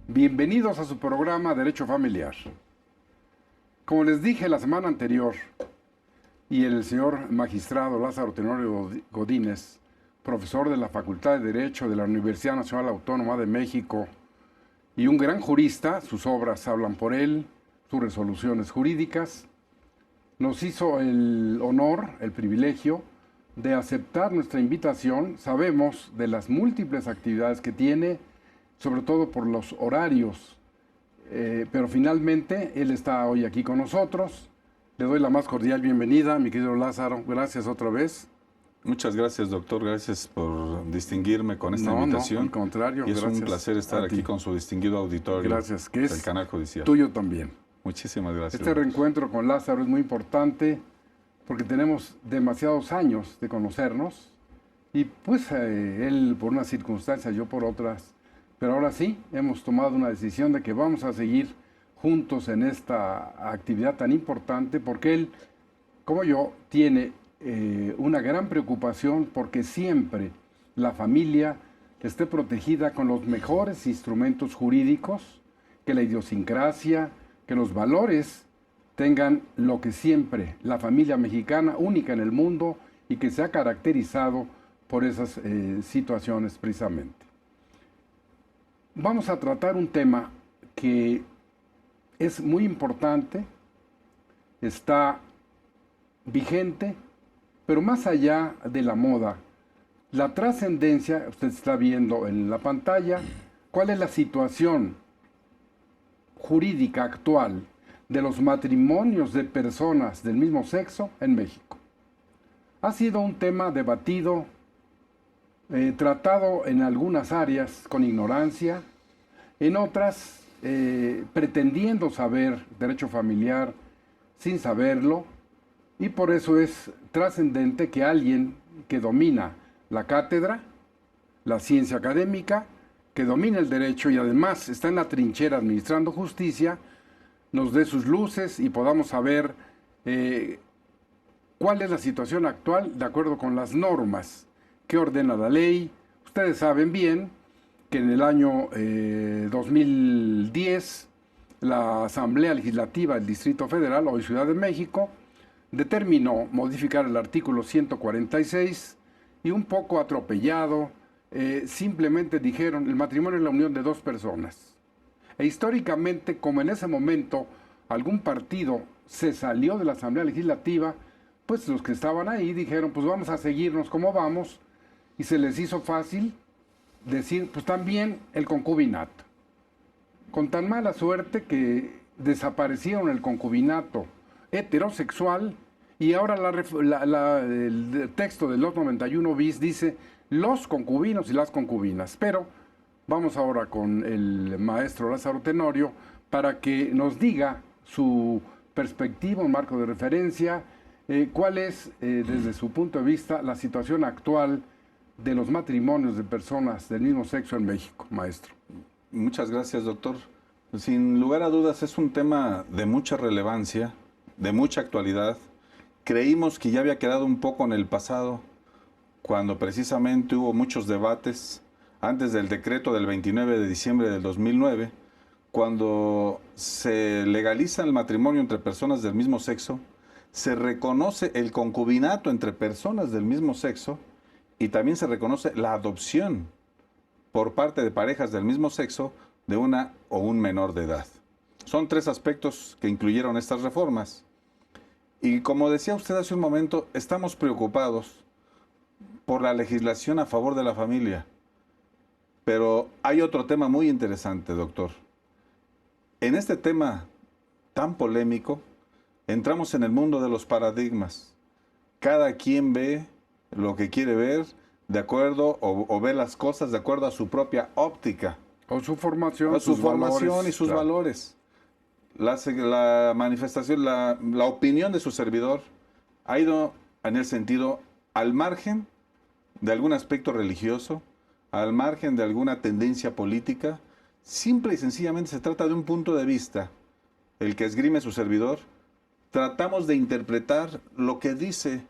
Bienvenidos a su programa Derecho Familiar. Como les dije la semana anterior, y el señor magistrado Lázaro Tenorio Godínez, profesor de la Facultad de Derecho de la Universidad Nacional Autónoma de México y un gran jurista, sus obras hablan por él, sus resoluciones jurídicas, nos hizo el honor, el privilegio de aceptar nuestra invitación. Sabemos de las múltiples actividades que tiene, sobre todo por los horarios, pero finalmente él está hoy aquí con nosotros. Le doy la más cordial bienvenida, mi querido Lázaro. Gracias otra vez. Muchas gracias, doctor. Gracias por distinguirme con esta invitación. No, al contrario. Y es un placer estar aquí con su distinguido auditorio. Gracias, que es del Canal Judicial. Tuyo también. Muchísimas gracias. Este reencuentro con Lázaro es muy importante porque tenemos demasiados años de conocernos y pues él por unas circunstancias, yo por otras. Pero ahora sí, hemos tomado una decisión de que vamos a seguir juntos en esta actividad tan importante porque él, como yo, tiene una gran preocupación porque siempre la familia esté protegida con los mejores instrumentos jurídicos, que la idiosincrasia, que los valores tengan lo que siempre la familia mexicana, única en el mundo y que se ha caracterizado por esas situaciones precisamente. Vamos a tratar un tema que es muy importante, está vigente, pero más allá de la moda, la trascendencia, usted está viendo en la pantalla, cuál es la situación jurídica actual de los matrimonios de personas del mismo sexo en México. Ha sido un tema debatido, tratado en algunas áreas con ignorancia, en otras pretendiendo saber derecho familiar sin saberlo, y por eso es trascendente que alguien que domina la cátedra, la ciencia académica, que domina el derecho y además está en la trinchera administrando justicia, nos dé sus luces y podamos saber cuál es la situación actual de acuerdo con las normas que ordena la ley. Ustedes saben bien que en el año 2010 la Asamblea Legislativa del Distrito Federal, hoy Ciudad de México, determinó modificar el artículo 146 y un poco atropellado, simplemente dijeron el matrimonio es la unión de dos personas. E históricamente, como en ese momento algún partido se salió de la Asamblea Legislativa, pues los que estaban ahí dijeron, pues vamos a seguirnos como vamos, y se les hizo fácil decir, pues también el concubinato. Con tan mala suerte que desaparecieron el concubinato heterosexual y ahora el texto del 291 bis dice los concubinos y las concubinas. Pero vamos ahora con el maestro Lázaro Tenorio para que nos diga su perspectiva, un marco de referencia, cuál es desde su punto de vista la situación actual de los matrimonios de personas del mismo sexo en México, maestro. Muchas gracias, doctor. Sin lugar a dudas es un tema de mucha relevancia, de mucha actualidad. Creímos que ya había quedado un poco en el pasado, cuando precisamente hubo muchos debates antes del decreto del 29 de diciembre del 2009, cuando se legaliza el matrimonio entre personas del mismo sexo, se reconoce el concubinato entre personas del mismo sexo y también se reconoce la adopción por parte de parejas del mismo sexo de una o un menor de edad. Son tres aspectos que incluyeron estas reformas. Y como decía usted hace un momento, estamos preocupados por la legislación a favor de la familia. Pero hay otro tema muy interesante, doctor. En este tema tan polémico, entramos en el mundo de los paradigmas. Cada quien ve lo que quiere ver de acuerdo o ve las cosas de acuerdo a su propia óptica. O su formación, o su formación y sus valores. La manifestación, la opinión de su servidor ha ido en el sentido al margen de algún aspecto religioso, al margen de alguna tendencia política. Simple y sencillamente se trata de un punto de vista, el que esgrime su servidor. Tratamos de interpretar lo que dice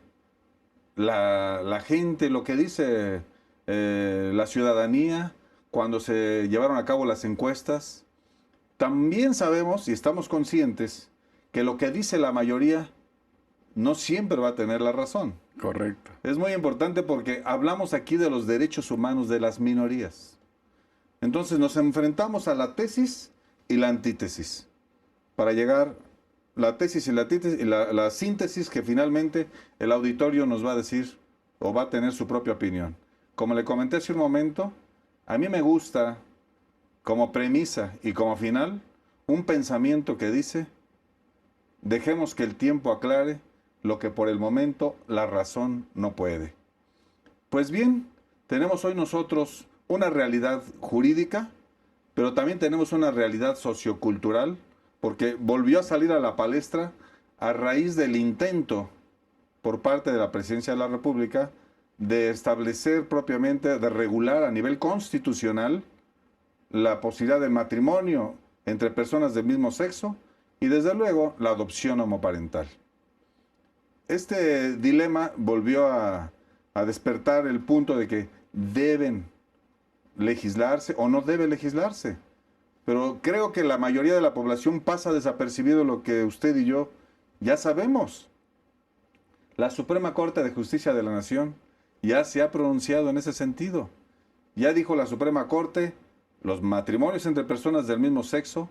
la gente, lo que dice la ciudadanía cuando se llevaron a cabo las encuestas. También sabemos y estamos conscientes que lo que dice la mayoría no siempre va a tener la razón. Correcto. Es muy importante porque hablamos aquí de los derechos humanos de las minorías. Entonces nos enfrentamos a la tesis y la antítesis para llegar la tesis y la antítesis y la síntesis que finalmente el auditorio nos va a decir o va a tener su propia opinión. Como le comenté hace un momento, a mí me gusta como premisa y como final un pensamiento que dice: dejemos que el tiempo aclare lo que por el momento la razón no puede. Pues bien, tenemos hoy nosotros una realidad jurídica, pero también tenemos una realidad sociocultural, porque volvió a salir a la palestra a raíz del intento por parte de la Presidencia de la República de establecer propiamente, de regular a nivel constitucional la posibilidad del matrimonio entre personas del mismo sexo y desde luego la adopción homoparental. Este dilema volvió a despertar el punto de que deben legislarse o no debe legislarse. Pero creo que la mayoría de la población pasa desapercibido lo que usted y yo ya sabemos. La Suprema Corte de Justicia de la Nación ya se ha pronunciado en ese sentido. Ya dijo la Suprema Corte: los matrimonios entre personas del mismo sexo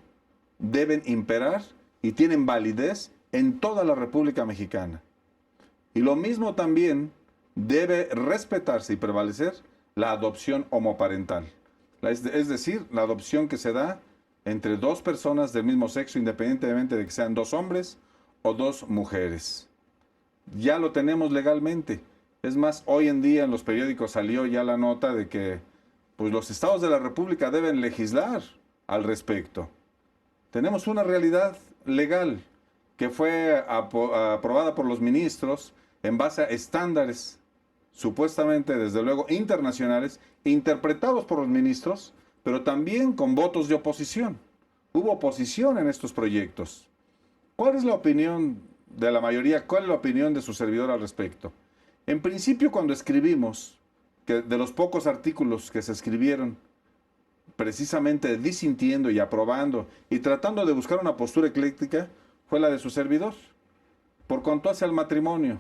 deben imperar y tienen validez en toda la República Mexicana. Y lo mismo también debe respetarse y prevalecer la adopción homoparental. Es decir, la adopción que se da entre dos personas del mismo sexo, independientemente de que sean dos hombres o dos mujeres. Ya lo tenemos legalmente. Es más, hoy en día en los periódicos salió ya la nota de que pues, los estados de la República deben legislar al respecto. Tenemos una realidad legal que fue aprobada por los ministros en base a estándares supuestamente, desde luego, internacionales, interpretados por los ministros, pero también con votos de oposición. Hubo oposición en estos proyectos. ¿Cuál es la opinión de la mayoría? ¿Cuál es la opinión de su servidor al respecto? En principio, cuando escribimos, que de los pocos artículos que se escribieron, precisamente disintiendo y aprobando y tratando de buscar una postura ecléctica, fue la de su servidor. Por cuanto hace al matrimonio,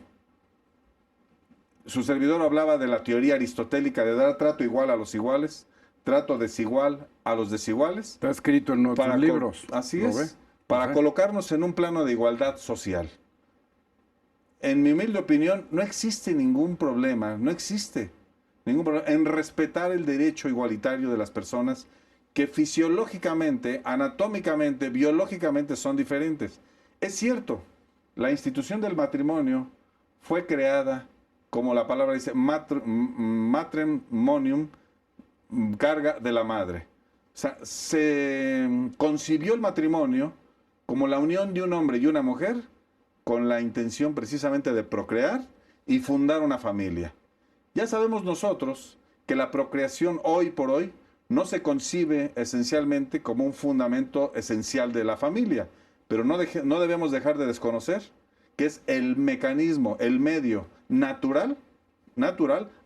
su servidor hablaba de la teoría aristotélica de dar trato igual a los iguales, trato desigual a los desiguales. Está escrito en nuestros libros. Así ¿Lo es, ve? para Ajá. colocarnos en un plano de igualdad social. En mi humilde opinión, no existe ningún problema, no existe ningún problema en respetar el derecho igualitario de las personas que fisiológicamente, anatómicamente, biológicamente son diferentes. Es cierto, la institución del matrimonio fue creada, como la palabra dice, matrem monium, carga de la madre. O sea, se concibió el matrimonio como la unión de un hombre y una mujer con la intención precisamente de procrear y fundar una familia. Ya sabemos nosotros que la procreación hoy por hoy no se concibe esencialmente como un fundamento esencial de la familia, pero no debemos dejar de desconocer que es el mecanismo, el medio natural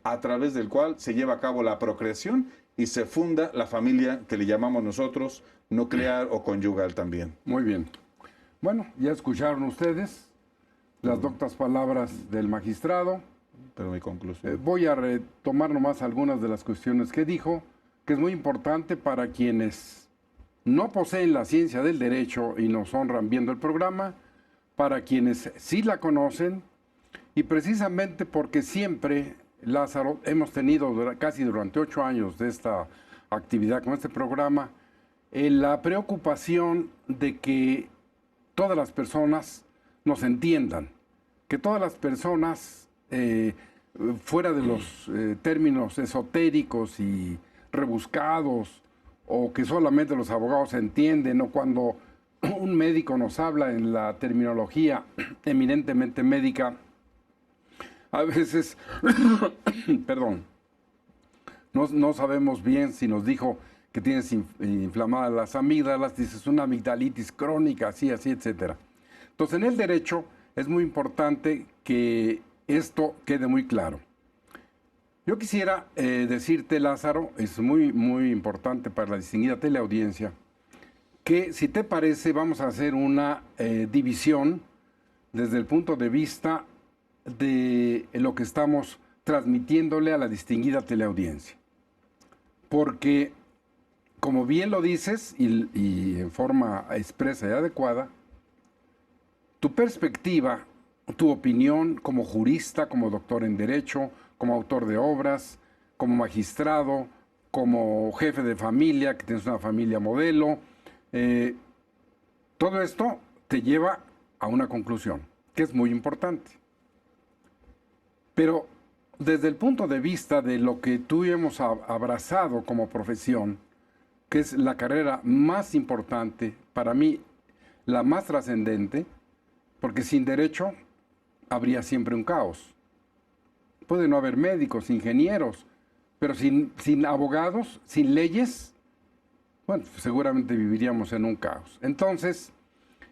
a través del cual se lleva a cabo la procreación y se funda la familia que le llamamos nosotros nuclear o conyugal también. Muy bien. Bueno, ya escucharon ustedes las doctas palabras del magistrado. Pero mi conclusión. Voy a retomar nomás algunas de las cuestiones que dijo, que es muy importante para quienes no poseen la ciencia del derecho y nos honran viendo el programa, para quienes sí la conocen, y precisamente porque siempre, Lázaro, hemos tenido casi durante 8 años de esta actividad con este programa, la preocupación de que todas las personas nos entiendan, que todas las personas, fuera de los términos esotéricos y rebuscados, o que solamente los abogados entienden, o cuando un médico nos habla en la terminología eminentemente médica, a veces, perdón, No sabemos bien si nos dijo que tienes inflamadas las amígdalas, dices una amigdalitis crónica, así, etcétera. Entonces, en el derecho es muy importante que esto quede muy claro. Yo quisiera decirte, Lázaro, es muy importante para la distinguida teleaudiencia, que si te parece vamos a hacer una división desde el punto de vista de lo que estamos transmitiéndole a la distinguida teleaudiencia. Porque, como bien lo dices, y en forma expresa y adecuada, tu perspectiva, tu opinión como jurista, como doctor en Derecho, como autor de obras, como magistrado, como jefe de familia, que tienes una familia modelo, todo esto te lleva a una conclusión, que es muy importante. Pero desde el punto de vista de lo que tú y hemos abrazado como profesión, que es la carrera más importante, para mí la más trascendente, porque sin derecho habría siempre un caos. Puede no haber médicos, ingenieros, pero sin abogados, sin leyes, bueno, seguramente viviríamos en un caos. Entonces,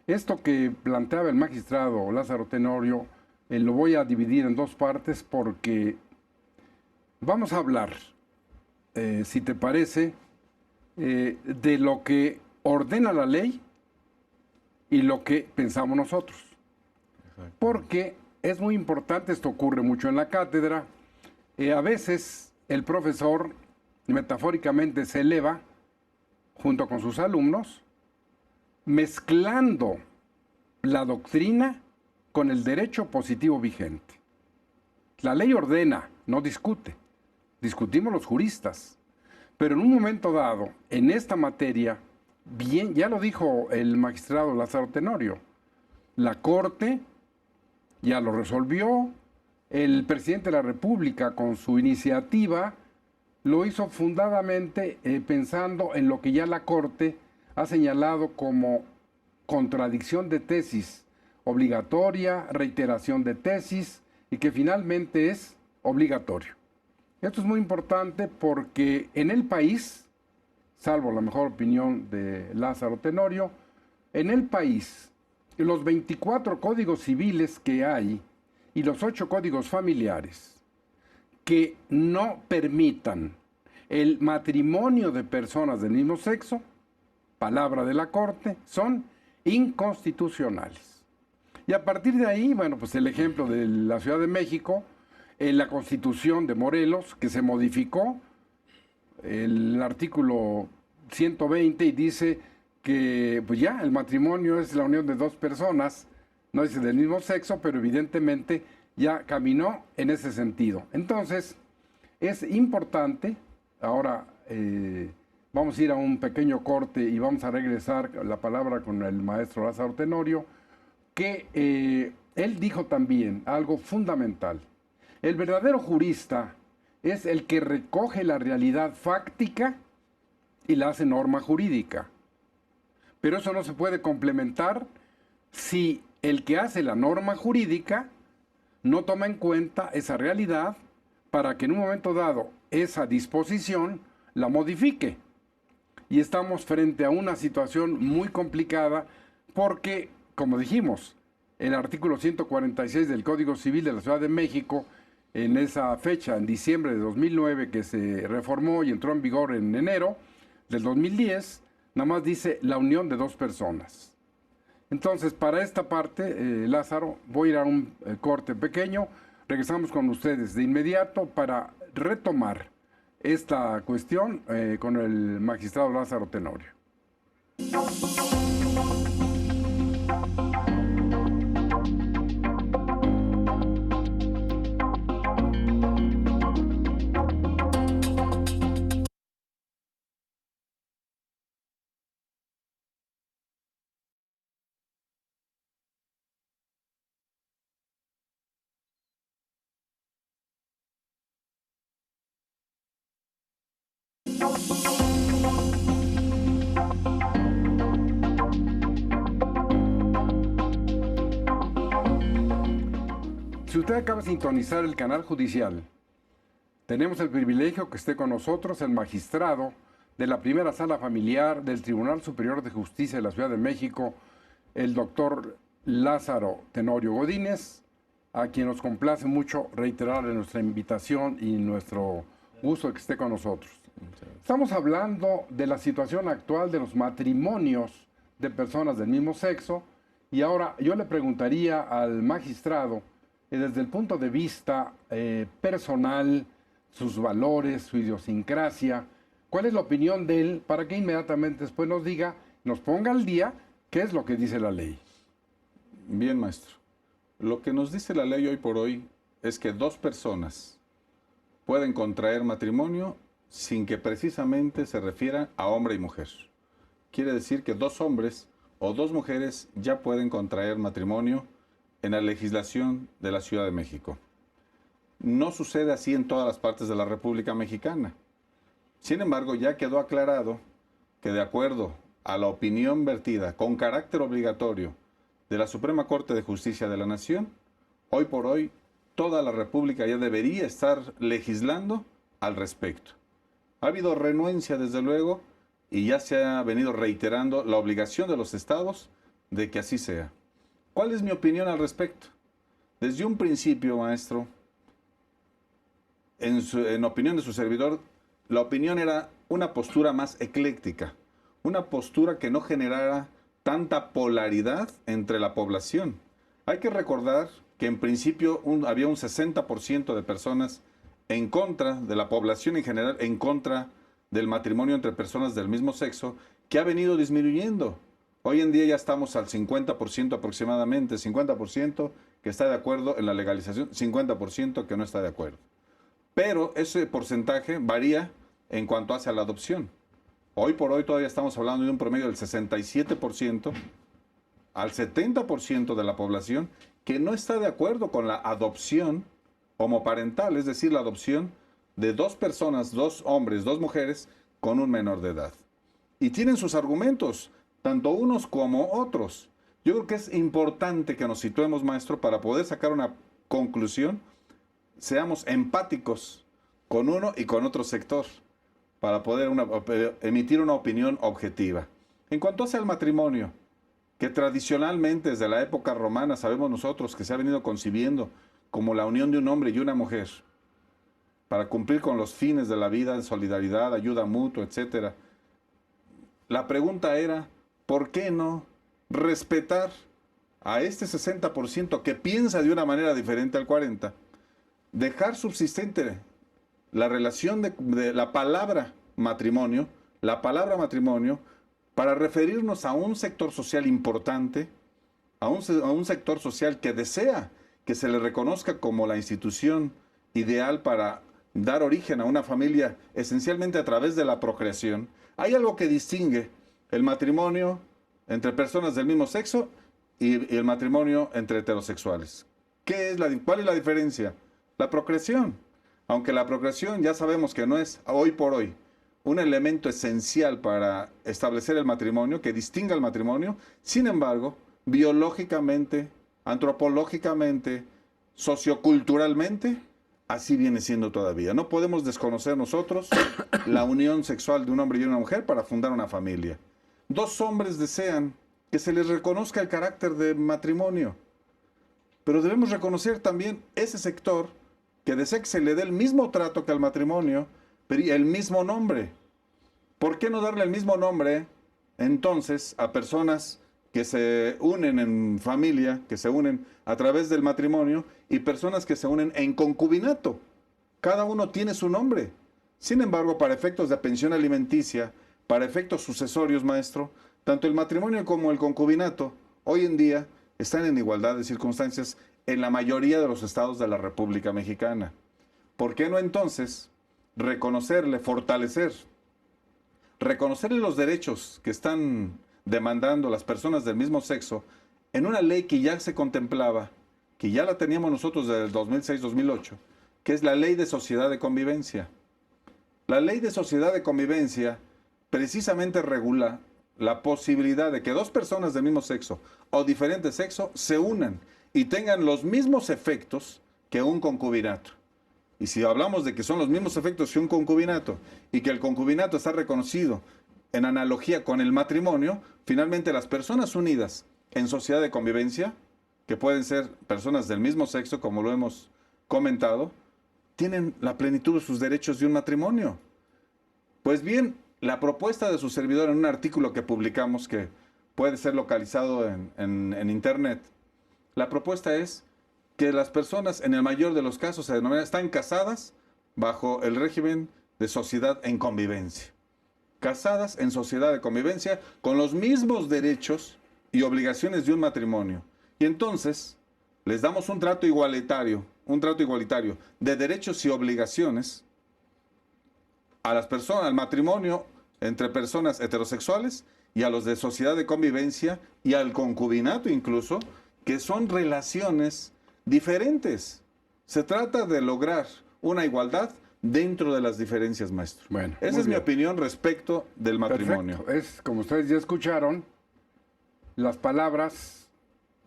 esto que planteaba el magistrado Lázaro Tenorio, lo voy a dividir en dos partes porque vamos a hablar, si te parece, de lo que ordena la ley y lo que pensamos nosotros. Porque es muy importante, esto ocurre mucho en la cátedra, a veces el profesor metafóricamente se eleva junto con sus alumnos, mezclando la doctrina con el derecho positivo vigente. La ley ordena, no discute. Discutimos los juristas. Pero en un momento dado, en esta materia, bien, ya lo dijo el magistrado Lázaro Tenorio, la Corte ya lo resolvió, el presidente de la República con su iniciativa lo hizo fundadamente pensando en lo que ya la Corte ha señalado como contradicción de tesis obligatoria, reiteración de tesis y que finalmente es obligatorio. Esto es muy importante porque en el país, salvo la mejor opinión de Lázaro Tenorio, en el país los 24 códigos civiles que hay y los 8 códigos familiares que no permitan el matrimonio de personas del mismo sexo, palabra de la Corte, son inconstitucionales. Y a partir de ahí, bueno, pues el ejemplo de la Ciudad de México, en la Constitución de Morelos, que se modificó el artículo 120 y dice que pues ya el matrimonio es la unión de dos personas, no dice del mismo sexo, pero evidentemente ya caminó en ese sentido. Entonces, es importante, ahora vamos a ir a un pequeño corte y vamos a regresar la palabra con el maestro Lázaro Tenorio, que él dijo también algo fundamental. El verdadero jurista es el que recoge la realidad fáctica y la hace norma jurídica. Pero eso no se puede complementar si el que hace la norma jurídica no toma en cuenta esa realidad para que en un momento dado esa disposición la modifique. Y estamos frente a una situación muy complicada porque, como dijimos, el artículo 146 del Código Civil de la Ciudad de México, en esa fecha, en diciembre de 2009, que se reformó y entró en vigor en enero del 2010, nada más dice la unión de dos personas. Entonces, para esta parte, Lázaro, voy a ir a un corte pequeño. Regresamos con ustedes de inmediato para retomar esta cuestión con el magistrado Lázaro Tenorio. Si usted acaba de sintonizar el canal judicial, Tenemos el privilegio que esté con nosotros el magistrado de la primera sala familiar del Tribunal Superior de Justicia de la Ciudad de México, el doctor Lázaro Tenorio Godínez, a quien nos complace mucho reiterar nuestra invitación y nuestro gusto de que esté con nosotros. Estamos hablando de la situación actual de los matrimonios de personas del mismo sexo, y ahora yo le preguntaría al magistrado, desde el punto de vista personal, sus valores, su idiosincrasia, ¿cuál es la opinión de él para que inmediatamente después nos diga, nos ponga al día qué es lo que dice la ley? Bien, maestro. Lo que nos dice la ley hoy por hoy es que dos personas pueden contraer matrimonio sin que precisamente se refiera a hombre y mujer. Quiere decir que dos hombres o dos mujeres ya pueden contraer matrimonio en la legislación de la Ciudad de México. No sucede así en todas las partes de la República Mexicana. Sin embargo, ya quedó aclarado que de acuerdo a la opinión vertida con carácter obligatorio de la Suprema Corte de Justicia de la Nación, hoy por hoy toda la República ya debería estar legislando al respecto. Ha habido renuencia, desde luego, y ya se ha venido reiterando la obligación de los estados de que así sea. ¿Cuál es mi opinión al respecto? Desde un principio, maestro, en opinión de su servidor, la opinión era una postura más ecléctica, una postura que no generara tanta polaridad entre la población. Hay que recordar que en principio había un 60% de personas en contra de la población en general, en contra del matrimonio entre personas del mismo sexo, que ha venido disminuyendo. Hoy en día ya estamos al 50% aproximadamente, 50% que está de acuerdo en la legalización, 50% que no está de acuerdo. Pero ese porcentaje varía en cuanto hace a la adopción. Hoy por hoy todavía estamos hablando de un promedio del 67% al 70% de la población que no está de acuerdo con la adopción homoparental, es decir, la adopción de dos personas, dos hombres, dos mujeres, con un menor de edad. Y tienen sus argumentos, tanto unos como otros. Yo creo que es importante que nos situemos, maestro, para poder sacar una conclusión, seamos empáticos con uno y con otro sector, para poder emitir una opinión objetiva. En cuanto hace al matrimonio, que tradicionalmente desde la época romana sabemos nosotros que se ha venido concibiendo como la unión de un hombre y una mujer, para cumplir con los fines de la vida, en solidaridad, ayuda mutua, etc. La pregunta era, ¿por qué no respetar a este 60% que piensa de una manera diferente al 40%? Dejar subsistente la relación de la palabra matrimonio, para referirnos a un sector social importante, a un sector social que desea que se le reconozca como la institución ideal para dar origen a una familia esencialmente a través de la procreación. Hay algo que distingue el matrimonio entre personas del mismo sexo y el matrimonio entre heterosexuales. ¿Cuál es la diferencia? La procreación. Aunque la procreación ya sabemos que no es hoy por hoy un elemento esencial para establecer el matrimonio, que distinga el matrimonio, sin embargo, biológicamente, antropológicamente, socioculturalmente, así viene siendo todavía. No podemos desconocer nosotros la unión sexual de un hombre y una mujer para fundar una familia. Dos hombres desean que se les reconozca el carácter de matrimonio, pero debemos reconocer también ese sector que desea que se le dé el mismo trato que al matrimonio, pero el mismo nombre. ¿Por qué no darle el mismo nombre entonces a personas que se unen en familia, que se unen a través del matrimonio, y personas que se unen en concubinato? Cada uno tiene su nombre. Sin embargo, para efectos de pensión alimenticia, para efectos sucesorios, maestro, tanto el matrimonio como el concubinato hoy en día están en igualdad de circunstancias en la mayoría de los estados de la República Mexicana. ¿Por qué no entonces reconocerle, reconocerle los derechos que están demandando las personas del mismo sexo en una ley que ya se contemplaba, que ya la teníamos nosotros desde el 2006-2008, que es la Ley de Sociedad de Convivencia? La Ley de Sociedad de Convivencia precisamente regula la posibilidad de que dos personas del mismo sexo o diferente sexo se unan y tengan los mismos efectos que un concubinato. Y si hablamos de que son los mismos efectos que un concubinato y que el concubinato está reconocido en analogía con el matrimonio, finalmente las personas unidas en sociedad de convivencia, que pueden ser personas del mismo sexo, como lo hemos comentado, tienen la plenitud de sus derechos de un matrimonio. Pues bien, la propuesta de su servidor en un artículo que publicamos, que puede ser localizado en internet, la propuesta es que las personas, en el mayor de los casos, se denominan, están casadas bajo el régimen de sociedad en convivencia. Casadas en sociedad de convivencia con los mismos derechos y obligaciones de un matrimonio. Y entonces les damos un trato igualitario de derechos y obligaciones a las personas, al matrimonio entre personas heterosexuales y a los de sociedad de convivencia y al concubinato incluso, que son relaciones diferentes. Se trata de lograr una igualdad dentro de las diferencias, maestro. Bueno, esa es mi opinión respecto del matrimonio. Perfecto. Es, como ustedes ya escucharon, las palabras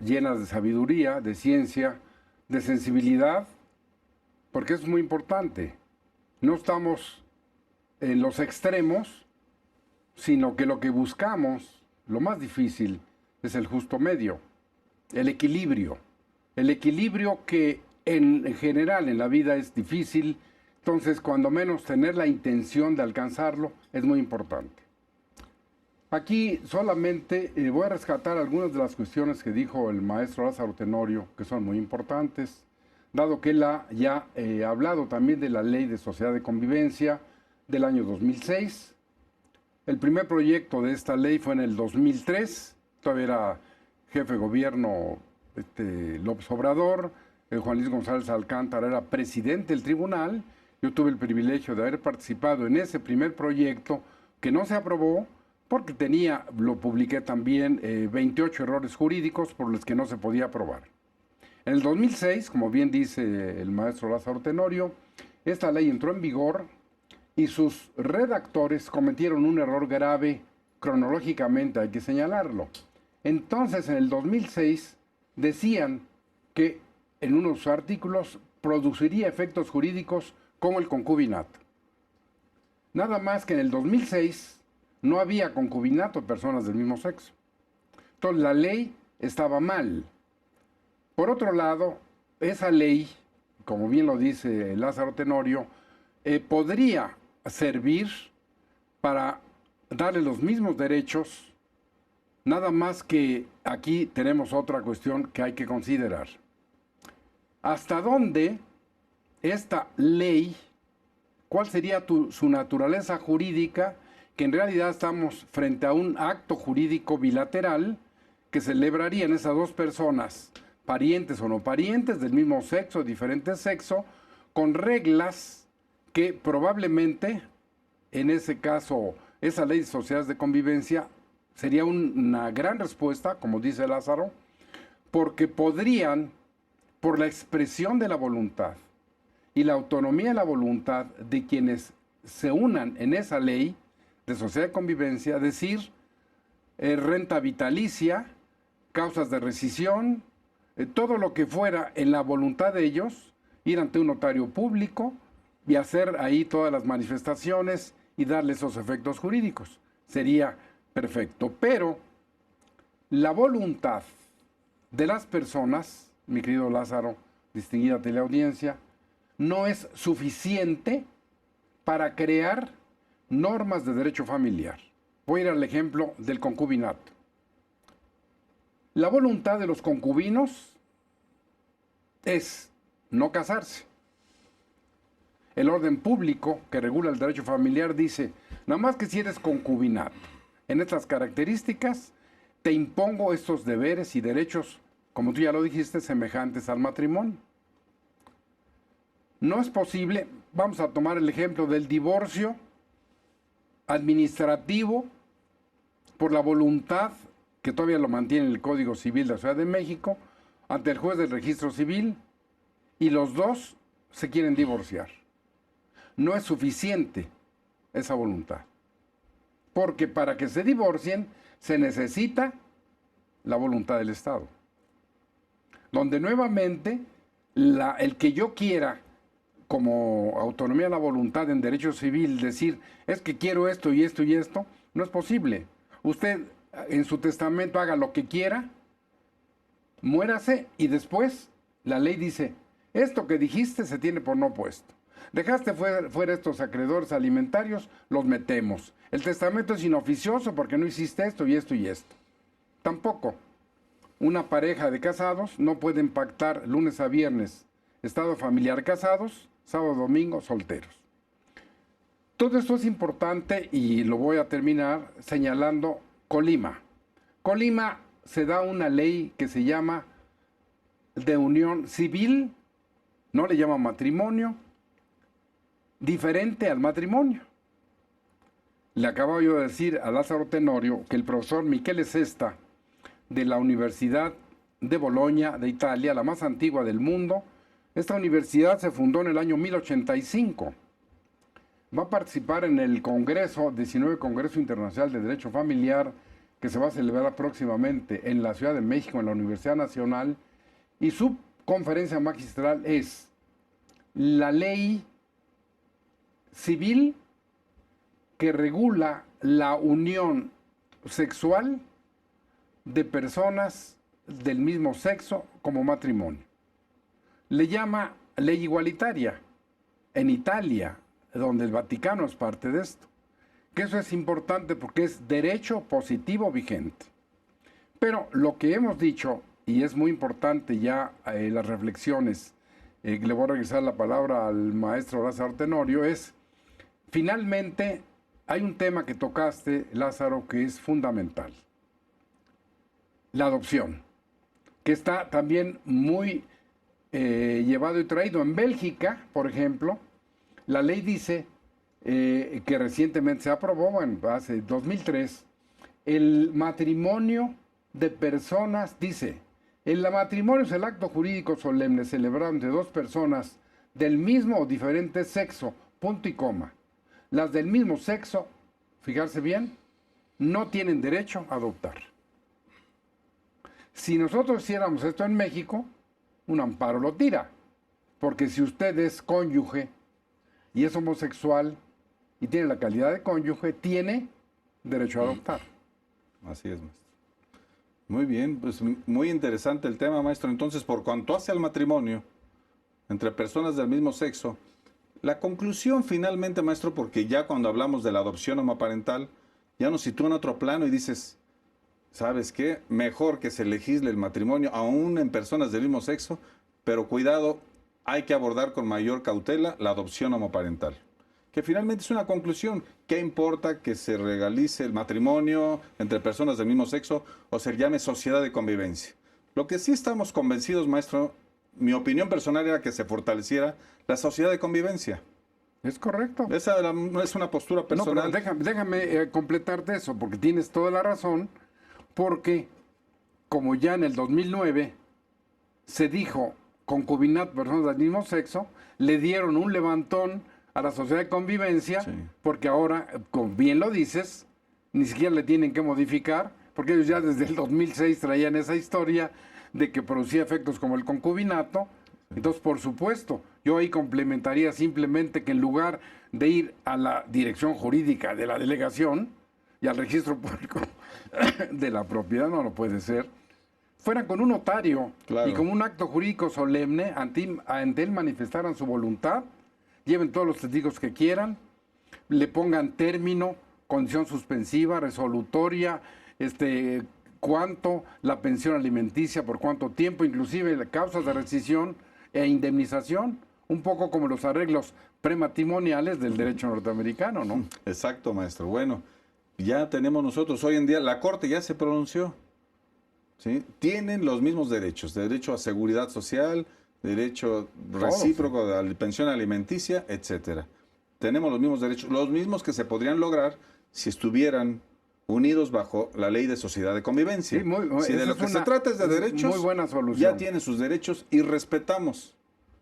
llenas de sabiduría, de ciencia, de sensibilidad, porque es muy importante. No estamos en los extremos, sino que lo que buscamos, lo más difícil, es el justo medio, el equilibrio. El equilibrio que en general en la vida es difícil, entonces cuando menos tener la intención de alcanzarlo es muy importante. Aquí solamente voy a rescatar algunas de las cuestiones que dijo el maestro Lázaro Tenorio, que son muy importantes, dado que él ha ya hablado también de la Ley de Sociedad de Convivencia del año 2006. El primer proyecto de esta ley fue en el 2003, todavía era jefe de gobierno López Obrador, Juan Luis González Alcántara era presidente del tribunal. Yo tuve el privilegio de haber participado en ese primer proyecto que no se aprobó porque tenía, lo publiqué también, 28 errores jurídicos por los que no se podía aprobar. En el 2006, como bien dice el maestro Lázaro Tenorio, esta ley entró en vigor y sus redactores cometieron un error grave cronológicamente, hay que señalarlo. Entonces, en el 2006, decían que en unos artículos produciría efectos jurídicos como el concubinato. Nada más que en el 2006 no había concubinato de personas del mismo sexo. Entonces la ley estaba mal. Por otro lado, esa ley, como bien lo dice Lázaro Tenorio, podría servir para darle los mismos derechos, nada más que aquí tenemos otra cuestión que hay que considerar. ¿Hasta dónde esta ley, cuál sería su naturaleza jurídica? Que en realidad estamos frente a un acto jurídico bilateral que celebrarían esas dos personas, parientes o no parientes, del mismo sexo, diferente sexo, con reglas que probablemente, en ese caso, esa ley de sociedades de convivencia sería una gran respuesta, como dice Lázaro, porque podrían, por la expresión de la voluntad y la autonomía de la voluntad de quienes se unan en esa ley de sociedad de convivencia, decir renta vitalicia, causas de rescisión, todo lo que fuera en la voluntad de ellos, ir ante un notario público y hacer ahí todas las manifestaciones y darle esos efectos jurídicos. Sería perfecto. Pero la voluntad de las personas, mi querido Lázaro, distinguida teleaudiencia, no es suficiente para crear normas de derecho familiar. Voy a ir al ejemplo del concubinato. La voluntad de los concubinos es no casarse. El orden público que regula el derecho familiar dice, nada más que si eres concubinato, en estas características, te impongo estos deberes y derechos, como tú ya lo dijiste, semejantes al matrimonio. No es posible, vamos a tomar el ejemplo del divorcio administrativo por la voluntad, que todavía lo mantiene el Código Civil de la Ciudad de México, ante el juez del registro civil, y los dos se quieren divorciar. No es suficiente esa voluntad, porque para que se divorcien se necesita la voluntad del Estado, donde nuevamente el que yo quiera como autonomía de la voluntad en derecho civil, decir, es que quiero esto y esto y esto, no es posible. Usted en su testamento haga lo que quiera, muérase y después la ley dice, esto que dijiste se tiene por no puesto. Dejaste fuera estos acreedores alimentarios, los metemos. El testamento es inoficioso porque no hiciste esto y esto y esto. Tampoco. Una pareja de casados no pueden pactar lunes a viernes estado familiar casados, sábado, domingo solteros. Todo esto es importante y lo voy a terminar señalando Colima. Colima se da una ley que se llama de unión civil, no le llama matrimonio, diferente al matrimonio. Le acabo yo de decir a Lázaro Tenorio que el profesor Michele Sesta de la Universidad de Bolonia de Italia, la más antigua del mundo, esta universidad se fundó en el año 1085. Va a participar en el Congreso, 19 Congreso Internacional de Derecho Familiar, que se va a celebrar próximamente en la Ciudad de México, en la Universidad Nacional, y su conferencia magistral es la ley civil que regula la unión sexual de personas del mismo sexo como matrimonio. Le llama ley igualitaria en Italia, donde el Vaticano es parte de esto. Que eso es importante porque es derecho positivo vigente. Pero lo que hemos dicho, y es muy importante ya las reflexiones, le voy a regresar la palabra al maestro Lázaro Tenorio, es, finalmente, hay un tema que tocaste, Lázaro, que es fundamental. La adopción, que está también muy llevado y traído. En Bélgica, por ejemplo, la ley dice que recientemente se aprobó, hace 2003, el matrimonio de personas, dice, el matrimonio es el acto jurídico solemne celebrado entre dos personas del mismo o diferente sexo, punto y coma. Las del mismo sexo, fijarse bien, no tienen derecho a adoptar. Si nosotros hiciéramos esto en México, un amparo lo tira, porque si usted es cónyuge y es homosexual y tiene la calidad de cónyuge, tiene derecho a adoptar. Así es, maestro. Muy bien, pues muy interesante el tema, maestro. Entonces, por cuanto hace al matrimonio entre personas del mismo sexo, la conclusión finalmente, maestro, porque ya cuando hablamos de la adopción homoparental, ya nos sitúa en otro plano y dices, ¿sabes qué? Mejor que se legisle el matrimonio aún en personas del mismo sexo, pero cuidado, hay que abordar con mayor cautela la adopción homoparental. Que finalmente es una conclusión. ¿Qué importa que se legalice el matrimonio entre personas del mismo sexo o se llame sociedad de convivencia? Lo que sí estamos convencidos, maestro, mi opinión personal era que se fortaleciera la sociedad de convivencia. Es correcto. Esa es una postura personal. No, pero déjame completarte eso, porque tienes toda la razón, porque como ya en el 2009 se dijo concubinato personas del mismo sexo, le dieron un levantón a la sociedad de convivencia, sí, porque ahora, como bien lo dices, ni siquiera le tienen que modificar, porque ellos ya desde el 2006 traían esa historia de que producía efectos como el concubinato. Entonces, por supuesto, yo ahí complementaría simplemente que en lugar de ir a la dirección jurídica de la delegación y al registro público de la propiedad, no lo puede ser, fueran con un notario, claro, y como un acto jurídico solemne, ante él manifestaran su voluntad, lleven todos los testigos que quieran, le pongan término, condición suspensiva, resolutoria, cuánto, la pensión alimenticia, por cuánto tiempo, inclusive causas de rescisión e indemnización, un poco como los arreglos prematrimoniales del derecho norteamericano, ¿no? Exacto, maestro. Bueno, ya tenemos nosotros hoy en día, la Corte ya se pronunció, ¿sí? Tienen los mismos derechos, derecho a seguridad social, derecho recíproco de la pensión alimenticia, etcétera. Tenemos los mismos derechos, los mismos que se podrían lograr si estuvieran unidos bajo la ley de sociedad de convivencia. Sí, si de lo que se trata es de derechos, muy buena solución. Ya tienen sus derechos y respetamos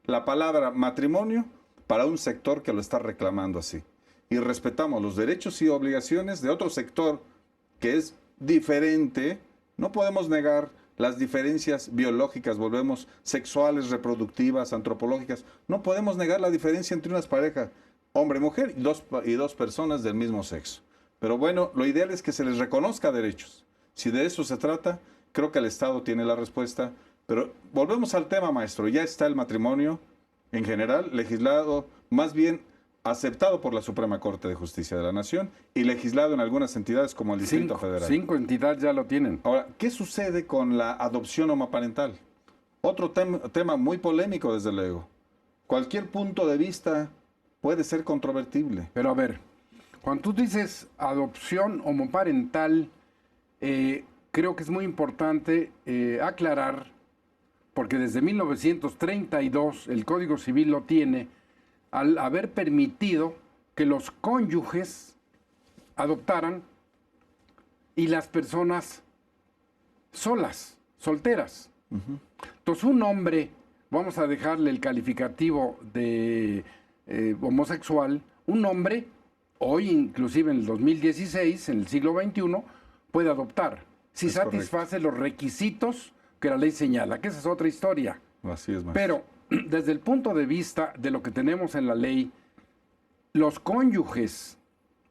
la palabra matrimonio para un sector que lo está reclamando así. Y respetamos los derechos y obligaciones de otro sector que es diferente. No podemos negar las diferencias biológicas, volvemos sexuales, reproductivas, antropológicas. No podemos negar la diferencia entre unas parejas, hombre-mujer y dos personas del mismo sexo. Pero bueno, lo ideal es que se les reconozca derechos. Si de eso se trata, creo que el Estado tiene la respuesta. Pero volvemos al tema, maestro. Ya está el matrimonio en general legislado, más bien aceptado por la Suprema Corte de Justicia de la Nación y legislado en algunas entidades como el Distrito Federal. 5 entidades ya lo tienen. Ahora, ¿qué sucede con la adopción homoparental? Otro tema muy polémico, desde luego. Cualquier punto de vista puede ser controvertible. Pero a ver, cuando tú dices adopción homoparental, creo que es muy importante aclarar, porque desde 1932 el Código Civil lo tiene, al haber permitido que los cónyuges adoptaran y las personas solas, solteras. Entonces un hombre, vamos a dejarle el calificativo de homosexual, un hombre, hoy inclusive en el 2016, en el siglo XXI, puede adoptar, si Es satisface los requisitos que la ley señala, que esa es otra historia. Así es, maestro. Pero desde el punto de vista de lo que tenemos en la ley, los cónyuges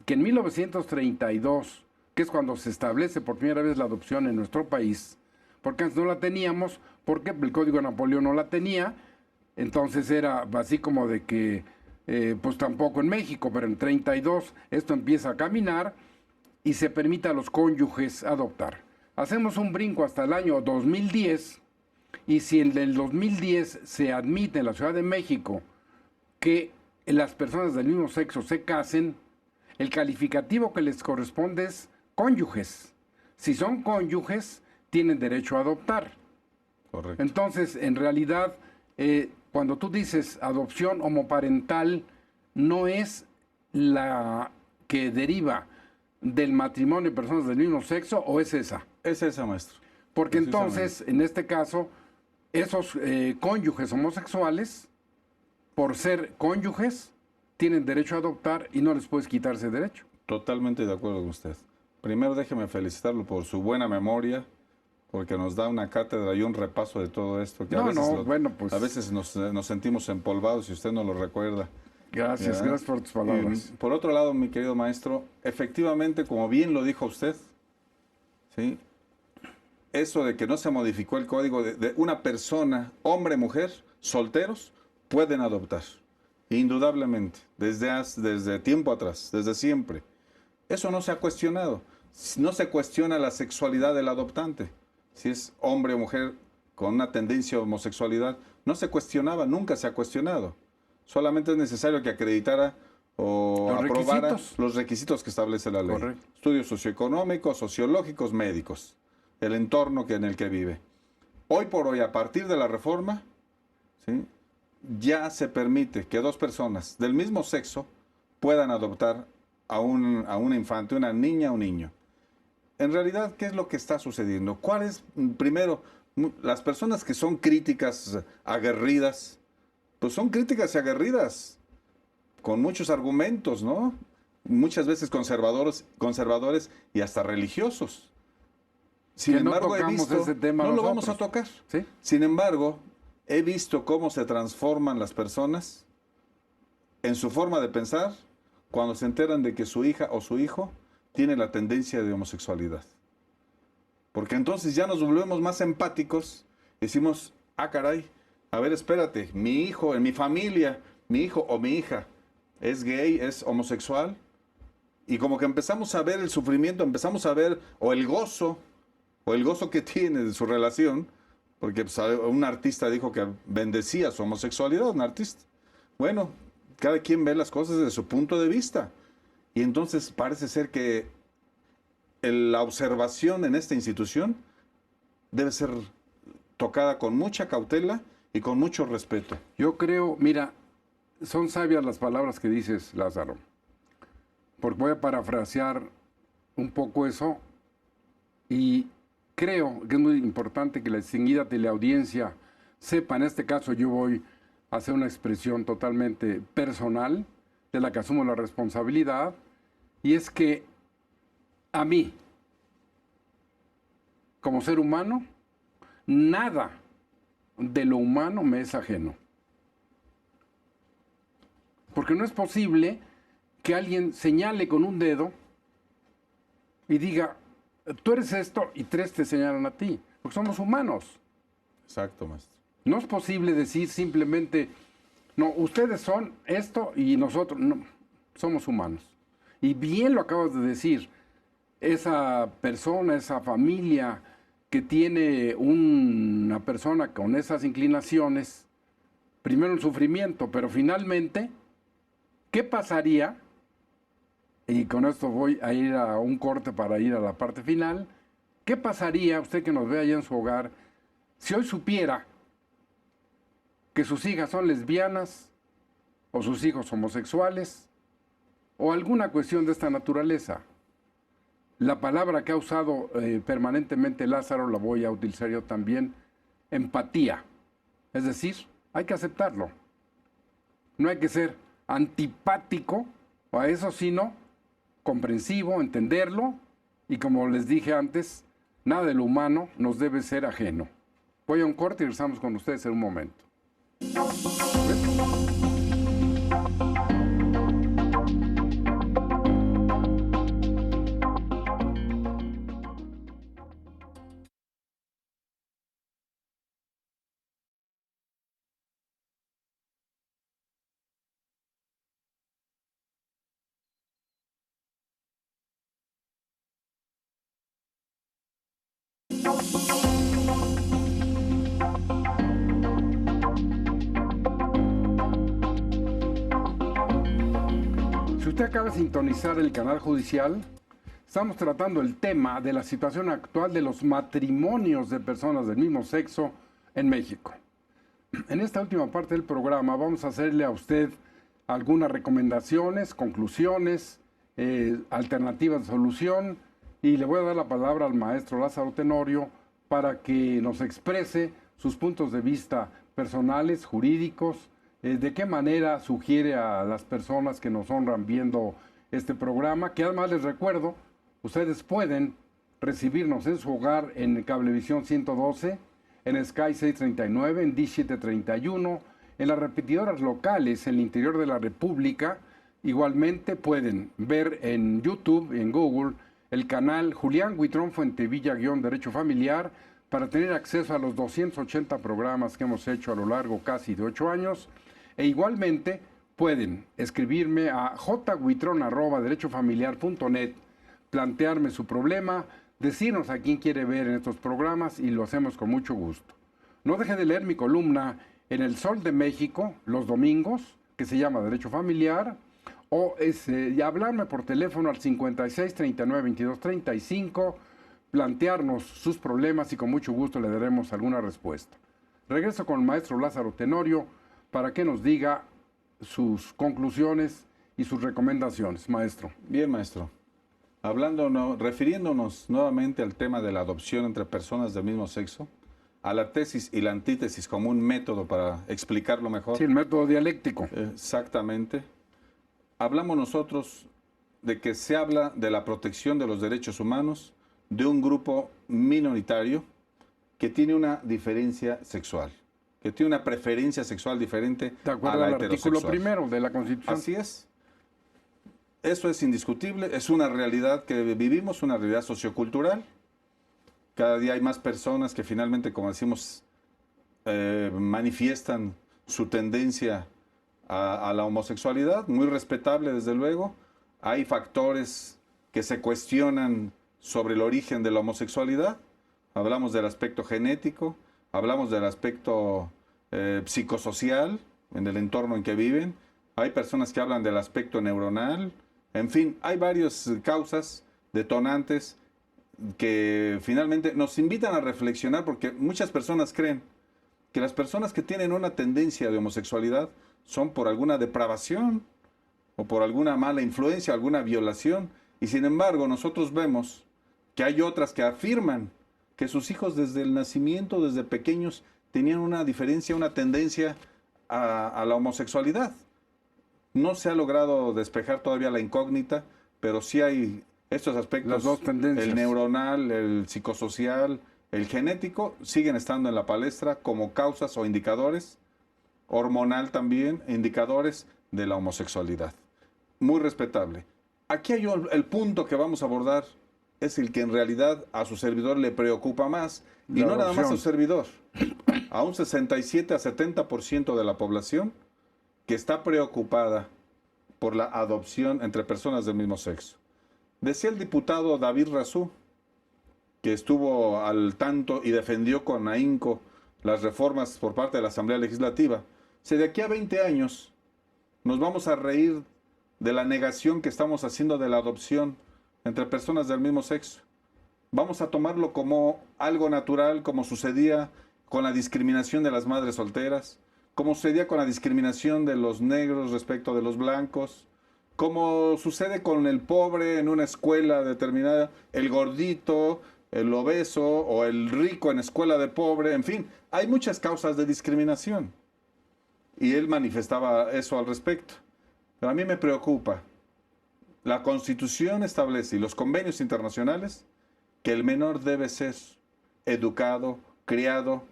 que en 1932, que es cuando se establece por primera vez la adopción en nuestro país, porque antes no la teníamos, porque el Código de Napoleón no la tenía, entonces era así como de que, pues tampoco en México, pero en 32 esto empieza a caminar y se permite a los cónyuges adoptar. Hacemos un brinco hasta el año 2010, y si en el 2010 se admite en la Ciudad de México que las personas del mismo sexo se casen, el calificativo que les corresponde es cónyuges. Si son cónyuges, tienen derecho a adoptar. Correcto. Entonces, en realidad, cuando tú dices adopción homoparental, no es la que deriva del matrimonio de personas del mismo sexo, ¿o es esa? Es esa, maestro. Porque entonces, en este caso, esos cónyuges homosexuales, por ser cónyuges, tienen derecho a adoptar y no les puedes quitar ese derecho. Totalmente de acuerdo con usted. Primero déjeme felicitarlo por su buena memoria, porque nos da una cátedra y un repaso de todo esto. Que a veces nos sentimos empolvados y usted no lo recuerda. Gracias, gracias por tus palabras. Por otro lado, mi querido maestro, efectivamente, como bien lo dijo usted, ¿sí? Eso de que no se modificó el código de una persona, hombre, mujer, solteros, pueden adoptar. Indudablemente, desde tiempo atrás, desde siempre. Eso no se ha cuestionado. No se cuestiona la sexualidad del adoptante. Si es hombre o mujer con una tendencia a homosexualidad, no se cuestionaba, nunca se ha cuestionado. Solamente es necesario que acreditara o aprobara los requisitos que establece la ley. Correcto. Estudios socioeconómicos, sociológicos, médicos, el entorno en el que vive. Hoy por hoy, a partir de la reforma, ¿sí?, ya se permite que dos personas del mismo sexo puedan adoptar a una infante, una niña o un niño. En realidad, ¿qué es lo que está sucediendo? ¿Cuál es, primero, las personas que son críticas aguerridas? Pues son críticas y aguerridas, con muchos argumentos, ¿no? Muchas veces conservadores y hasta religiosos. Sin embargo, he visto, ese tema no nosotros. lo vamos a tocar. ¿Sí? Sin embargo, he visto cómo se transforman las personas en su forma de pensar cuando se enteran de que su hija o su hijo tiene la tendencia de homosexualidad. Porque entonces ya nos volvemos más empáticos, decimos, ah, caray, a ver, espérate, mi hijo, en mi familia, mi hijo o mi hija es gay, es homosexual, y como que empezamos a ver el sufrimiento, empezamos a ver o el gozo que tiene de su relación, porque pues, un artista dijo que bendecía su homosexualidad, un artista. Bueno, cada quien ve las cosas desde su punto de vista. Y entonces parece ser que la observación en esta institución debe ser tocada con mucha cautela y con mucho respeto. Yo creo, mira, son sabias las palabras que dices, Lázaro, porque voy a parafrasear un poco eso y creo que es muy importante que la distinguida teleaudiencia sepa, en este caso yo voy a hacer una expresión totalmente personal, de la que asumo la responsabilidad, y es que a mí, como ser humano, nada de lo humano me es ajeno. Porque no es posible que alguien señale con un dedo y diga, tú eres esto, y tres te señalan a ti, porque somos humanos. Exacto, maestro. No es posible decir simplemente, no, ustedes son esto y nosotros no, somos humanos. Y bien lo acabas de decir, esa persona, esa familia que tiene una persona con esas inclinaciones, primero un sufrimiento, pero finalmente, ¿qué pasaría? Y con esto voy a ir a un corte para ir a la parte final. ¿Qué pasaría, usted que nos ve allá en su hogar, si hoy supiera que sus hijas son lesbianas o sus hijos homosexuales o alguna cuestión de esta naturaleza? La palabra que ha usado permanentemente Lázaro la voy a utilizar yo también, empatía. Es decir, hay que aceptarlo. No hay que ser antipático a eso, sino comprensivo, entenderlo, y como les dije antes, nada de lo humano nos debe ser ajeno. Voy a un corte y regresamos con ustedes en un momento. Si usted acaba de sintonizar el canal judicial, estamos tratando el tema de la situación actual de los matrimonios de personas del mismo sexo en México. En esta última parte del programa vamos a hacerle a usted algunas recomendaciones, conclusiones, alternativas de solución, y le voy a dar la palabra al maestro Lázaro Tenorio para que nos exprese sus puntos de vista personales, jurídicos, de qué manera sugiere a las personas que nos honran viendo este programa, que además les recuerdo, ustedes pueden recibirnos en su hogar en Cablevisión 112, en Sky 639, en Dish 731, en las repetidoras locales en el interior de la República. Igualmente pueden ver en YouTube, en Google, el canal Julián Huitrón Fuentevilla-Derecho Familiar, para tener acceso a los 280 programas que hemos hecho a lo largo casi de 8 años. E igualmente pueden escribirme a jhuitron@derechofamiliar.net, plantearme su problema, decirnos a quién quiere ver en estos programas y lo hacemos con mucho gusto. No deje de leer mi columna en El Sol de México los domingos, que se llama Derecho Familiar, o y hablarme por teléfono al 56 39 22 35, plantearnos sus problemas y con mucho gusto le daremos alguna respuesta. Regreso con el maestro Lázaro Tenorio para que nos diga sus conclusiones y sus recomendaciones. Maestro. Bien, maestro. Refiriéndonos nuevamente al tema de la adopción entre personas del mismo sexo, a la tesis y la antítesis como un método para explicarlo mejor. Sí, el método dialéctico. Exactamente. Hablamos nosotros de que se habla de la protección de los derechos humanos de un grupo minoritario que tiene una diferencia sexual, que tiene una preferencia sexual diferente de acuerdo al artículo primero de la Constitución. Así es. Eso es indiscutible, es una realidad que vivimos, una realidad sociocultural. Cada día hay más personas que finalmente, como decimos, manifiestan su tendencia a la homosexualidad, muy respetable desde luego. Hay factores que se cuestionan sobre el origen de la homosexualidad. Hablamos del aspecto genético, hablamos del aspecto psicosocial en el entorno en que viven. Hay personas que hablan del aspecto neuronal. En fin, hay varias causas detonantes que finalmente nos invitan a reflexionar, porque muchas personas creen que las personas que tienen una tendencia de homosexualidad son por alguna depravación o por alguna mala influencia, alguna violación. Y sin embargo, nosotros vemos que hay otras que afirman que sus hijos desde el nacimiento, desde pequeños, tenían una diferencia, una tendencia a la homosexualidad. No se ha logrado despejar todavía la incógnita, pero sí hay estos aspectos, las dos tendencias, el neuronal, el psicosocial, el genético, siguen estando en la palestra como causas o indicadores, hormonal también, indicadores de la homosexualidad. Muy respetable. Aquí hay el punto que vamos a abordar, es el que en realidad a su servidor le preocupa más, y La no nada más a su adopción. servidor, a un 67 a 70% de la población que está preocupada por la adopción entre personas del mismo sexo. Decía el diputado David Razú, que estuvo al tanto y defendió con ahínco las reformas por parte de la Asamblea Legislativa, si de aquí a 20 años nos vamos a reír de la negación que estamos haciendo de la adopción entre personas del mismo sexo. Vamos a tomarlo como algo natural, como sucedía con la discriminación de las madres solteras, como sucedía con la discriminación de los negros respecto de los blancos, como sucede con el pobre en una escuela determinada, el gordito, el obeso o el rico en escuela de pobre, en fin, hay muchas causas de discriminación. Y él manifestaba eso al respecto. Pero a mí me preocupa. La Constitución establece y los convenios internacionales que el menor debe ser educado, criado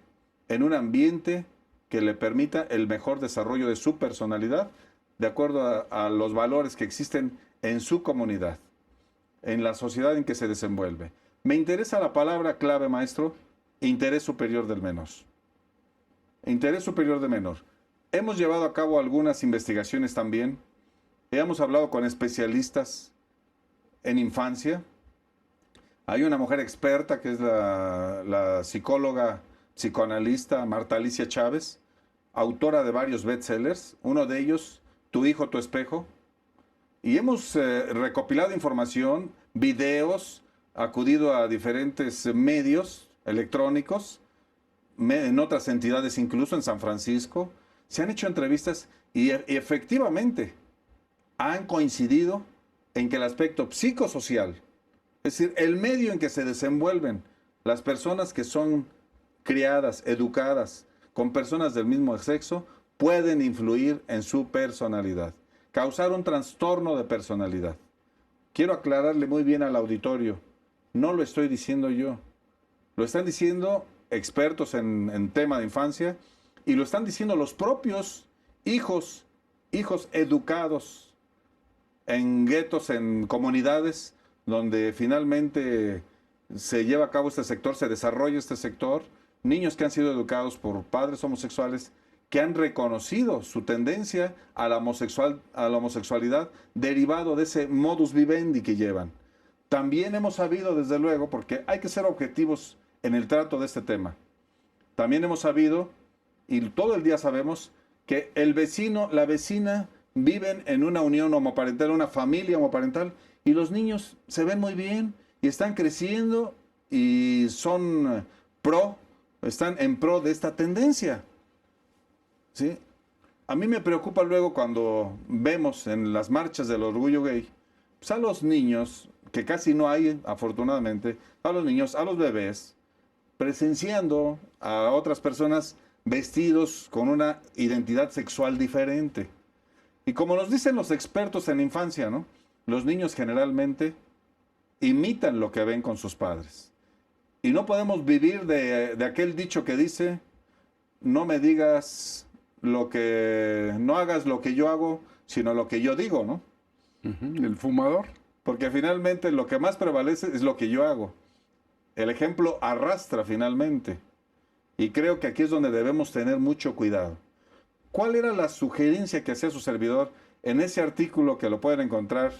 en un ambiente que le permita el mejor desarrollo de su personalidad de acuerdo a los valores que existen en su comunidad, en la sociedad en que se desenvuelve. Me interesa la palabra clave, maestro, interés superior del menor. Interés superior del menor. Hemos llevado a cabo algunas investigaciones también. Hemos hablado con especialistas en infancia. Hay una mujer experta que es la psicóloga, psicoanalista Marta Alicia Chávez, autora de varios bestsellers, uno de ellos, Tu hijo, tu espejo. Y hemos recopilado información, videos, acudido a diferentes medios electrónicos, en otras entidades, incluso en San Francisco. Se han hecho entrevistas y efectivamente han coincidido en que el aspecto psicosocial, es decir, el medio en que se desenvuelven las personas que son criadas, educadas con personas del mismo sexo, pueden influir en su personalidad, causar un trastorno de personalidad. Quiero aclararle muy bien al auditorio, no lo estoy diciendo yo, lo están diciendo expertos en tema de infancia y lo están diciendo los propios hijos educados en guetos, en comunidades donde finalmente se lleva a cabo este sector, se desarrolla este sector, niños que han sido educados por padres homosexuales que han reconocido su tendencia a la homosexualidad derivado de ese modus vivendi que llevan. También hemos sabido, desde luego, porque hay que ser objetivos en el trato de este tema, también hemos sabido, y todo el día sabemos, que el vecino, la vecina, viven en una unión homoparental, una familia homoparental, y los niños se ven muy bien, y están creciendo, y son están en pro de esta tendencia. ¿Sí? A mí me preocupa luego cuando vemos en las marchas del orgullo gay, pues a los niños, que casi no hay, afortunadamente, a los niños, a los bebés, presenciando a otras personas vestidos con una identidad sexual diferente. Y como nos dicen los expertos en infancia, ¿no? Los niños generalmente imitan lo que ven con sus padres. Y no podemos vivir de aquel dicho que dice, no me digas no hagas lo que yo hago, sino lo que yo digo, ¿no? El fumador. Porque finalmente lo que más prevalece es lo que yo hago. El ejemplo arrastra finalmente. Y creo que aquí es donde debemos tener mucho cuidado. ¿Cuál era la sugerencia que hacía su servidor en ese artículo que lo pueden encontrar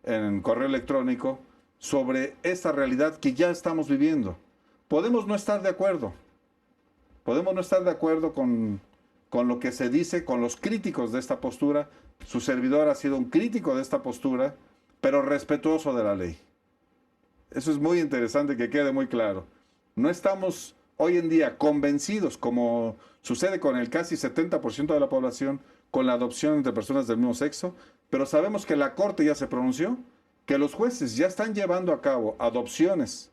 en correo electrónico sobre esta realidad que ya estamos viviendo? Podemos no estar de acuerdo. Podemos no estar de acuerdo con lo que se dice, con los críticos de esta postura. Su servidor ha sido un crítico de esta postura, pero respetuoso de la ley. Eso es muy interesante que quede muy claro. No estamos hoy en día convencidos, como sucede con el casi 70% de la población, con la adopción entre personas del mismo sexo, pero sabemos que la Corte ya se pronunció, que los jueces ya están llevando a cabo adopciones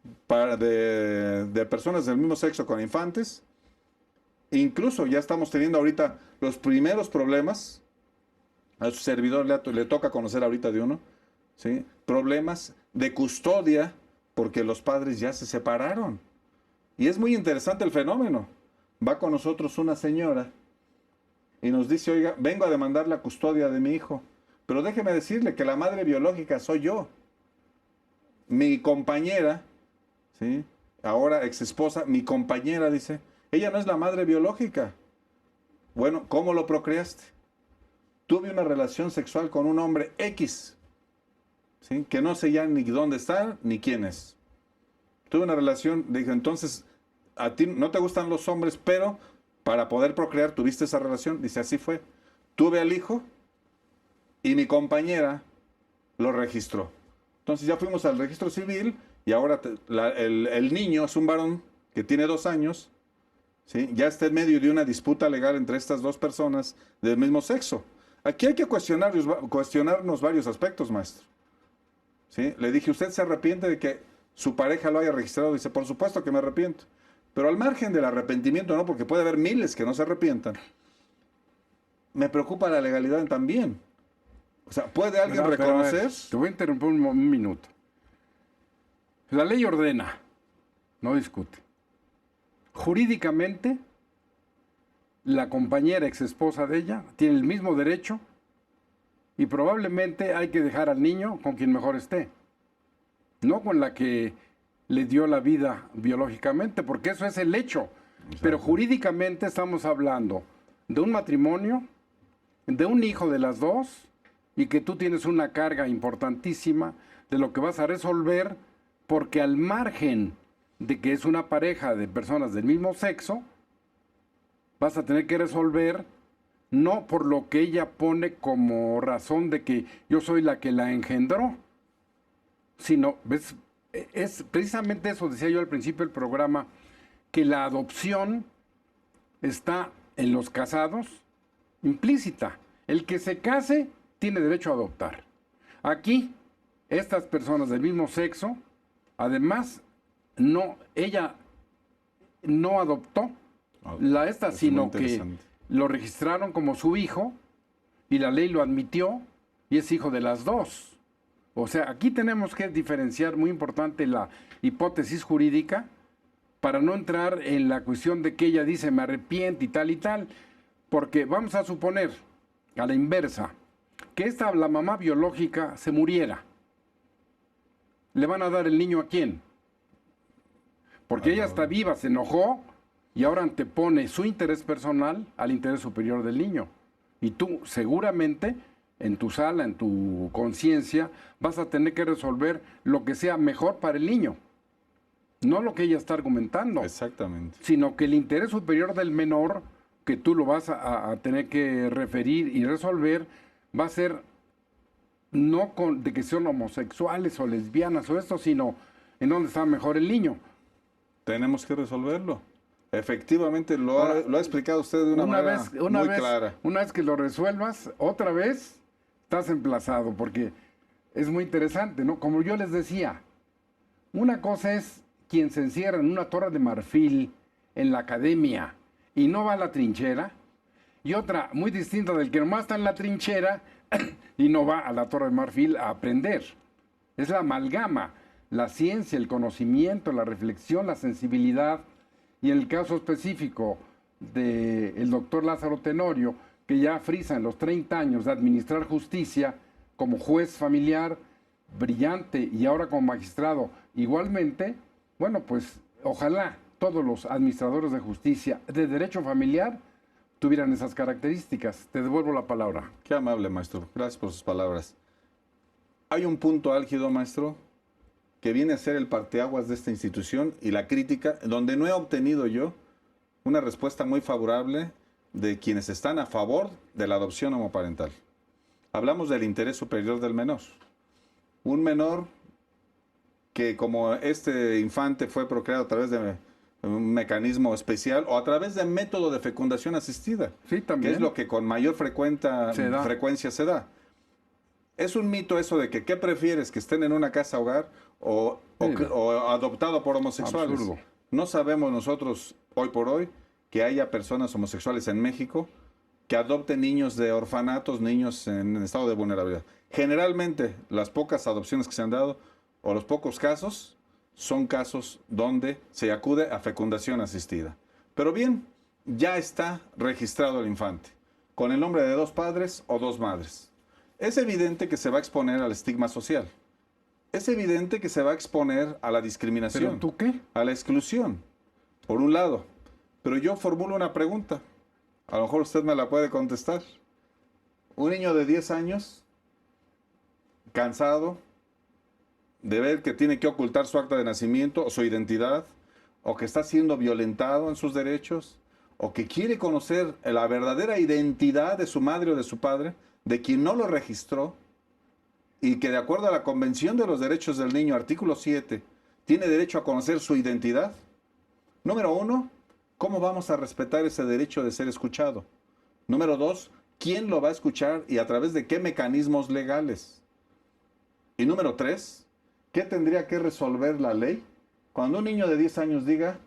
de personas del mismo sexo con infantes. Incluso ya estamos teniendo ahorita los primeros problemas. A su servidor le toca conocer ahorita de uno, ¿sí? Problemas de custodia porque los padres ya se separaron. Y es muy interesante el fenómeno. Va con nosotros una señora y nos dice, oiga, vengo a demandar la custodia de mi hijo, pero déjeme decirle que la madre biológica soy yo. Mi compañera, ¿sí? Ahora ex esposa, mi compañera dice, ella no es la madre biológica. Bueno, ¿cómo lo procreaste? Tuve una relación sexual con un hombre X, ¿sí? Que no sé ya ni dónde está ni quién es. Tuve una relación, dije, entonces, a ti no te gustan los hombres, pero para poder procrear tuviste esa relación. Dice, así fue. Tuve al hijo y mi compañera lo registró. Entonces ya fuimos al registro civil y ahora el niño es un varón que tiene 2 años, ¿sí? Ya está en medio de una disputa legal entre estas dos personas del mismo sexo. Aquí hay que cuestionarnos varios aspectos, maestro. ¿Sí? Le dije, ¿usted se arrepiente de que su pareja lo haya registrado? Dice, por supuesto que me arrepiento. Pero al margen del arrepentimiento, no, porque puede haber miles que no se arrepientan. Me preocupa la legalidad también. O sea, ¿puede alguien reconocer? Te voy a interrumpir un minuto. La ley ordena, no discute. Jurídicamente, la compañera ex esposa de ella tiene el mismo derecho y probablemente hay que dejar al niño con quien mejor esté, no con la que le dio la vida biológicamente, porque eso es el hecho. Exacto. Pero jurídicamente estamos hablando de un matrimonio, de un hijo de las dos, y que tú tienes una carga importantísima de lo que vas a resolver, porque al margen de que es una pareja de personas del mismo sexo, vas a tener que resolver no por lo que ella pone como razón de que yo soy la que la engendró, sino, ¿ves? Es precisamente eso, decía yo al principio del programa, que la adopción está en los casados implícita. El que se case tiene derecho a adoptar. Aquí, estas personas del mismo sexo, además, ella no adoptó sino que lo registraron como su hijo y la ley lo admitió y es hijo de las dos. O sea, aquí tenemos que diferenciar muy importante la hipótesis jurídica para no entrar en la cuestión de que ella dice me arrepiente y tal, porque vamos a suponer, a la inversa, que la mamá biológica se muriera. ¿Le van a dar el niño a quién? Porque ella está viva, se enojó y ahora antepone su interés personal al interés superior del niño. Y tú seguramente en tu sala, en tu conciencia, vas a tener que resolver lo que sea mejor para el niño. No lo que ella está argumentando. Exactamente. Sino que el interés superior del menor, que tú lo vas a tener que referir y resolver, va a ser no de que sean homosexuales o lesbianas o esto, sino en dónde está mejor el niño. Tenemos que resolverlo. Efectivamente, lo ha explicado usted de una manera muy clara. Una vez que lo resuelvas, otra vez estás emplazado, porque es muy interesante, ¿no? Como yo les decía, una cosa es quien se encierra en una torre de marfil en la academia y no va a la trinchera, y otra muy distinta del que nomás está en la trinchera y no va a la torre de marfil a aprender. Es la amalgama, la ciencia, el conocimiento, la reflexión, la sensibilidad. Y en el caso específico del doctor Lázaro Tenorio, que ya frisa en los 30 años de administrar justicia como juez familiar, brillante, y ahora como magistrado igualmente, bueno, pues ojalá todos los administradores de justicia de derecho familiar tuvieran esas características. Te devuelvo la palabra. Qué amable, maestro. Gracias por sus palabras. Hay un punto álgido, maestro, que viene a ser el parteaguas de esta institución y la crítica, donde no he obtenido yo una respuesta muy favorable de quienes están a favor de la adopción homoparental. Hablamos del interés superior del menor. Un menor que, como este infante fue procreado a través de un mecanismo especial o a través de método de fecundación asistida, sí, también, que es lo que con mayor frecuencia se da. Es un mito eso de que ¿qué prefieres? ¿Que estén en una casa hogar o adoptado por homosexuales? Absurdo. No sabemos nosotros, hoy por hoy, que haya personas homosexuales en México que adopten niños de orfanatos, niños en estado de vulnerabilidad. Generalmente, las pocas adopciones que se han dado, o los pocos casos, son casos donde se acude a fecundación asistida. Pero bien, ya está registrado el infante, con el nombre de 2 padres o 2 madres. Es evidente que se va a exponer al estigma social. Es evidente que se va a exponer a la discriminación. ¿Pero tú qué? A la exclusión, por un lado. Pero yo formulo una pregunta. A lo mejor usted me la puede contestar. Un niño de 10 años, cansado de ver que tiene que ocultar su acta de nacimiento o su identidad, o que está siendo violentado en sus derechos, o que quiere conocer la verdadera identidad de su madre o de su padre, de quien no lo registró, y que de acuerdo a la Convención de los Derechos del Niño, artículo 7, tiene derecho a conocer su identidad. Número 1, ¿cómo vamos a respetar ese derecho de ser escuchado? Número 2, ¿quién lo va a escuchar y a través de qué mecanismos legales? Y número 3, ¿qué tendría que resolver la ley cuando un niño de 10 años diga,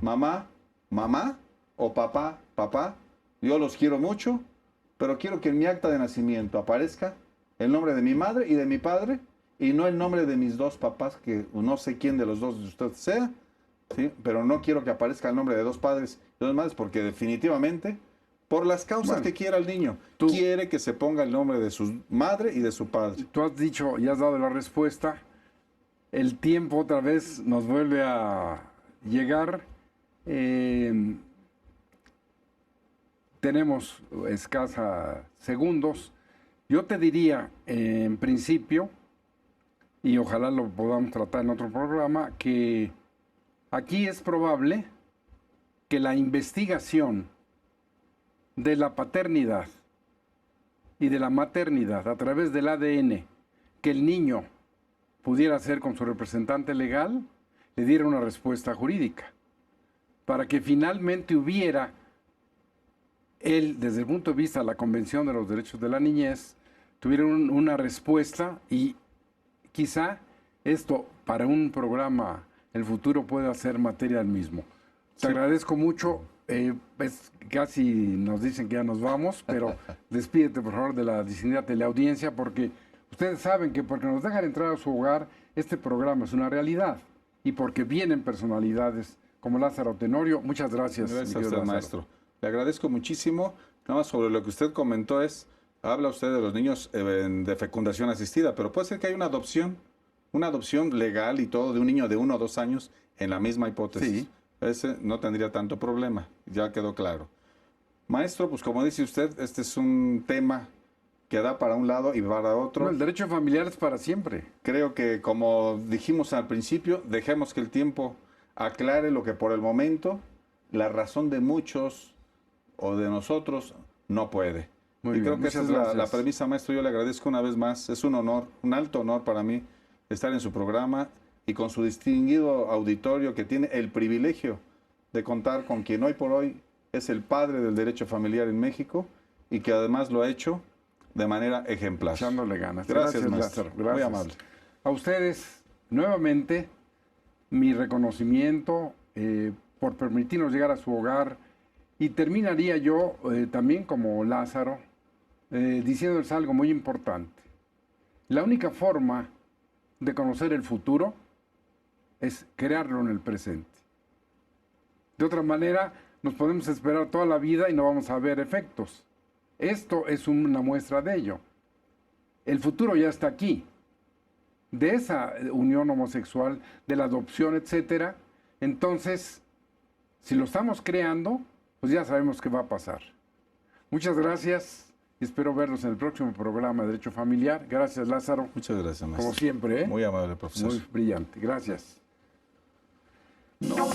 mamá, mamá, o papá, papá, yo los quiero mucho, pero quiero que en mi acta de nacimiento aparezca el nombre de mi madre y de mi padre, y no el nombre de mis 2 papás, que no sé quién de los 2 de usted sea, ¿sí? Pero no quiero que aparezca el nombre de 2 padres y 2 madres, porque definitivamente, por las causas que quiera el niño, quiere que se ponga el nombre de su madre y de su padre. Tú has dicho y has dado la respuesta. El tiempo otra vez nos vuelve a llegar. Tenemos escasa segundos. Yo te diría, en principio, y ojalá lo podamos tratar en otro programa, que aquí es probable que la investigación de la paternidad y de la maternidad a través del ADN que el niño pudiera hacer con su representante legal, le diera una respuesta jurídica, para que finalmente hubiera él, desde el punto de vista de la Convención de los Derechos de la Niñez, tuviera una respuesta, y quizá esto para un programa en el futuro pueda ser materia del mismo. Te agradezco mucho. Casi nos dicen que ya nos vamos, pero despídete por favor de la distinguida teleaudiencia, porque ustedes saben que porque nos dejan entrar a su hogar, este programa es una realidad, y porque vienen personalidades como Lázaro Tenorio. Muchas gracias. Gracias a usted, maestro. Le agradezco muchísimo. Nada más sobre lo que usted comentó habla usted de los niños de fecundación asistida, pero puede ser que haya una adopción legal y todo de un niño de 1 o 2 años en la misma hipótesis. Sí. Ese no tendría tanto problema, ya quedó claro. Maestro, pues como dice usted, este es un tema que da para un lado y para otro. No, el derecho familiar es para siempre. Creo que, como dijimos al principio, dejemos que el tiempo aclare lo que por el momento la razón de muchos o de nosotros no puede. Muy y bien, creo que esa es la premisa, maestro. Yo le agradezco una vez más. Es un honor, un alto honor para mí estar en su programa y con su distinguido auditorio que tiene el privilegio de contar con quien hoy por hoy es el padre del derecho familiar en México y que además lo ha hecho de manera ejemplar. Echándole ganas. Gracias, maestro. Gracias. Muy amable. A ustedes, nuevamente, mi reconocimiento por permitirnos llegar a su hogar, y terminaría yo también como Lázaro diciéndoles algo muy importante. La única forma de conocer el futuro es crearlo en el presente. De otra manera, nos podemos esperar toda la vida y no vamos a ver efectos. Esto es una muestra de ello. El futuro ya está aquí. De esa unión homosexual, de la adopción, etcétera. Entonces, si lo estamos creando, pues ya sabemos qué va a pasar. Muchas gracias. Espero verlos en el próximo programa de Derecho Familiar. Gracias, Lázaro. Muchas gracias, maestro. Como siempre, ¿eh? Muy amable, profesor. Muy brillante. Gracias. No.